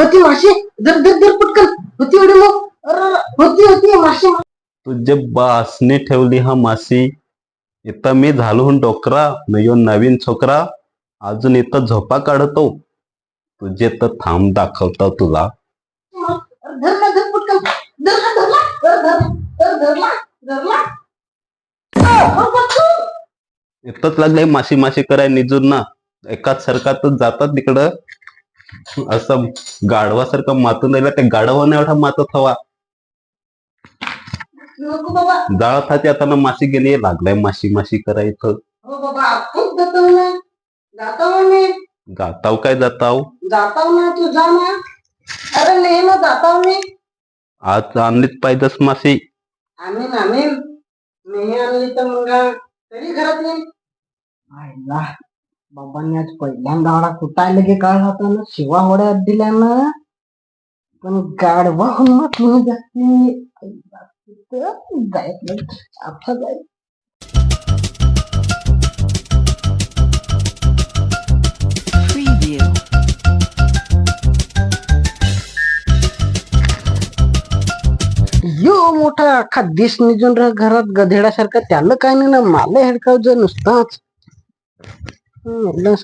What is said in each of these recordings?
होती माशी. धर धर धर पटकन. होती एवढी मग. होती माशी. तुझे बासने ठेवली हा मासी. इथं मी झालो डोकरा न यो नवीन छोकरा. अजून इथं झोपा काढतो. तुझे तर थांब दाखवतो तुला. धरला धर पटकन. धरला. इथंच लागलंय माशी माशी कराय निजून ना. एकाच सरकारतच जातात तिकडं असं गाढवासारखं मातून राहिला. त्या गाढवाने एवढा मातत हवा. नको बाबा. जाळत हाती आता ना माशी गेली. लागलाय माशी माशी करायचं. हो बाबा खूप जातो ना. जातो मी. जाताव काय जाताव. जाताव ना तू जा ना. अरे नाही ना जाताव मी. आज आणलीच पाहिजेस माशी. आम्ही नाही आणली तर मग तरी घरात येईल. आईला बाबांनी आज पहिल्यांदा आवडा कुटायला गे काळ होता ना. शिवा होड्या दिल्या ना. पण गाडवा मत म्हणून जायचं आता जाय. Preview. यो मोठा अख्खा देश निजून घरात गधेडासारखा. त्याला काय नाही ना. मला हेडकाव जर नुसताच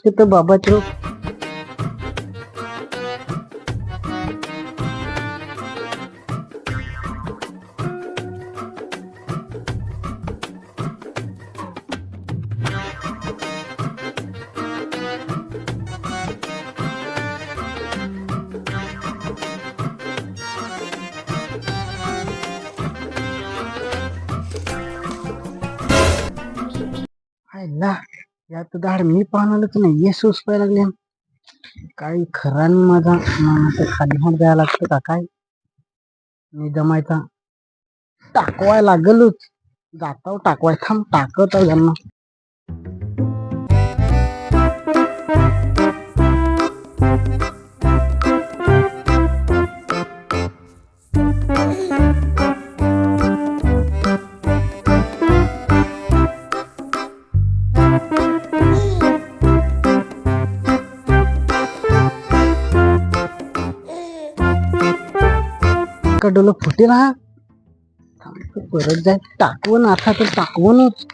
की तर बाबाच यात धाड मी पाहणारच नाही. ये सूस पाय लागले. काही खरा नाही माझा. खाली हात द्यायला लागतं का काय. मी जमायचा टाकवाय लागलच. जाताव टाकवाय. थांब टाकत त्यांना. डोलं फुटेल हा. परत जाय टाकवून. आता तर टाकवूनच.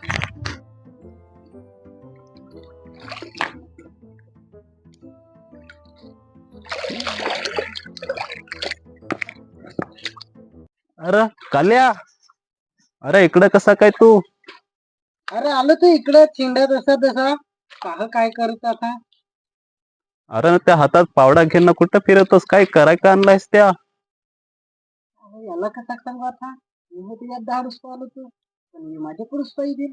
अरे काल्या. अरे इकडे कसा काय तू. अरे आलो तू इकडे चिंडा तसा काय करत आता. अरे त्या हातात पावडा घेणं कुठं फिरतोस. काय कराय का आणलायस त्या. याला कसा सांगू आता. मी तुझ्या 10 रुपये आलो तू. पण मी माझ्याकडून पाहिजे.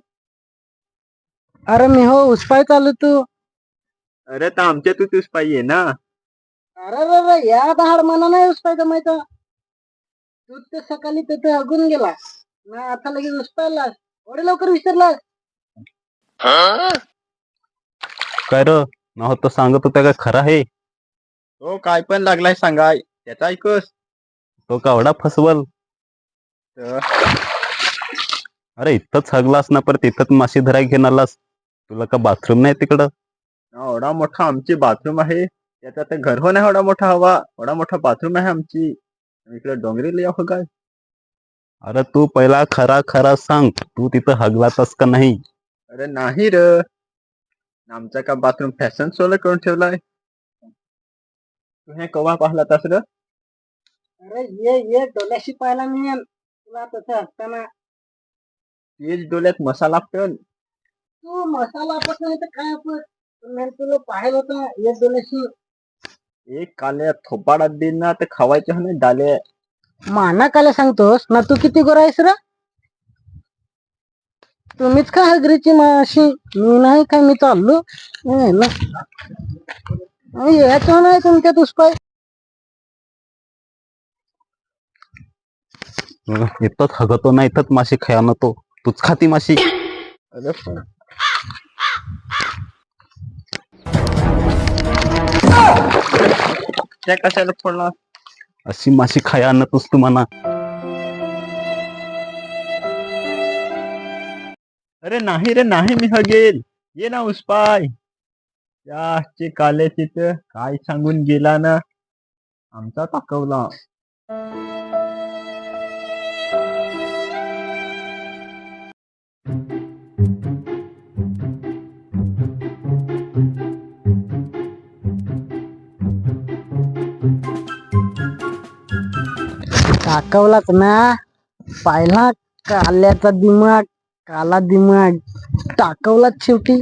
अरे मी हो उसपाय चालू तू. अरे तर आमच्या तूच पाहिजे ना. अरे या दहाड मला नाही उसपाय जमायचा. तू तर सकाळी तिथे अगून गेला ना. आता लगेच उसपायलास. एवढे लवकर विसरलास. काय र नव्हतं सांगत होत्या काय खरं आहे. तो काय पण लागलाय सांगाय. त्याचा ऐकस. तो कावडा फसवल. अरे इथंच हगलास ना. परत इथंच माशी धराय घेऊन आलास. तुला का बाथरूम नाही तिकडं. एवढा मोठा आमची बाथरूम आहे. त्याचा तर घर हो नाही एवढा मोठा हवा. एवढा मोठा बाथरूम आहे आमची. इकडे डोंगरी हो काय. अरे तू पहिला खरा सांग. तू तिथं हगलातस का नाही. अरे नाही र. आमचा का बाथरूम फॅशन शो करून ठेवलाय. तू हे कवा पाहिला तास र. अरे ये डोल्याशी पाहिला मी तुला तसं असताना. तेच डोल्यात मसाला पण. तू मसाला आपण नाही तर काय आपण. तुला पाहिलं होतं ये डोल्याशी. एक काल्या थोपाडात दिन ना ते खावायचे नाही डाले. माना काला सांगतोस ना. तू किती गोरा आहेस र. तुम्हीच का हगरीची माशी. मी नाही काय. मी चाललो याच्या नाही तुमच्या दुष्पाय. इथंच हगतो ना. इथंच माशी खाया ना. तूच खाती माशी. अरे त्या कशाला फोडला. अशी माशी खाया आणतोस तू म्हणा. अरे नाही रे नाही. मी हगेल. ये ना उसपाय. याचे काले तिथं काय सांगून गेला ना. आमचा टाकवला. टाकवलाच ना. पाहिला काल्याचा दिमाग, काला दिमाग टाकवलाच शेवटी.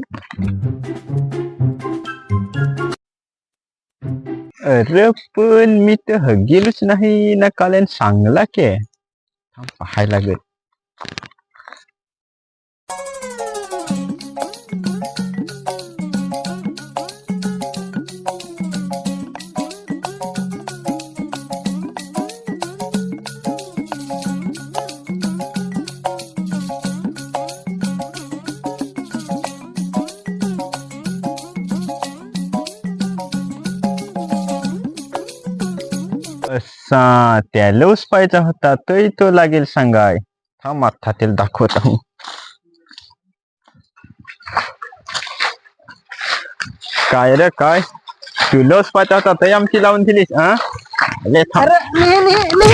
अरे पण मी तर गेलोच नाही ना काल्यान सांगला के. पाहायला लागेल. असा त्याला उचपायचा होता तरी तो लागेल सांगाय. थांब आता त्याला दाखवत आहो. काय रे काय तुला उचपायचा होता तरी आमची लावून दिलीस हा. अरे थांब. अरे नाही, नाही, नाही.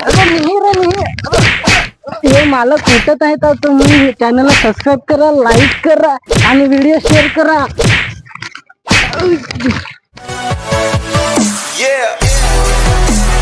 अरे नाही रे नाही. हे मालक कुठत आहे तर तुम्ही चॅनलला सबस्क्राईब करा, लाईक करा आणि व्हिडिओ शेअर करा. Yeah.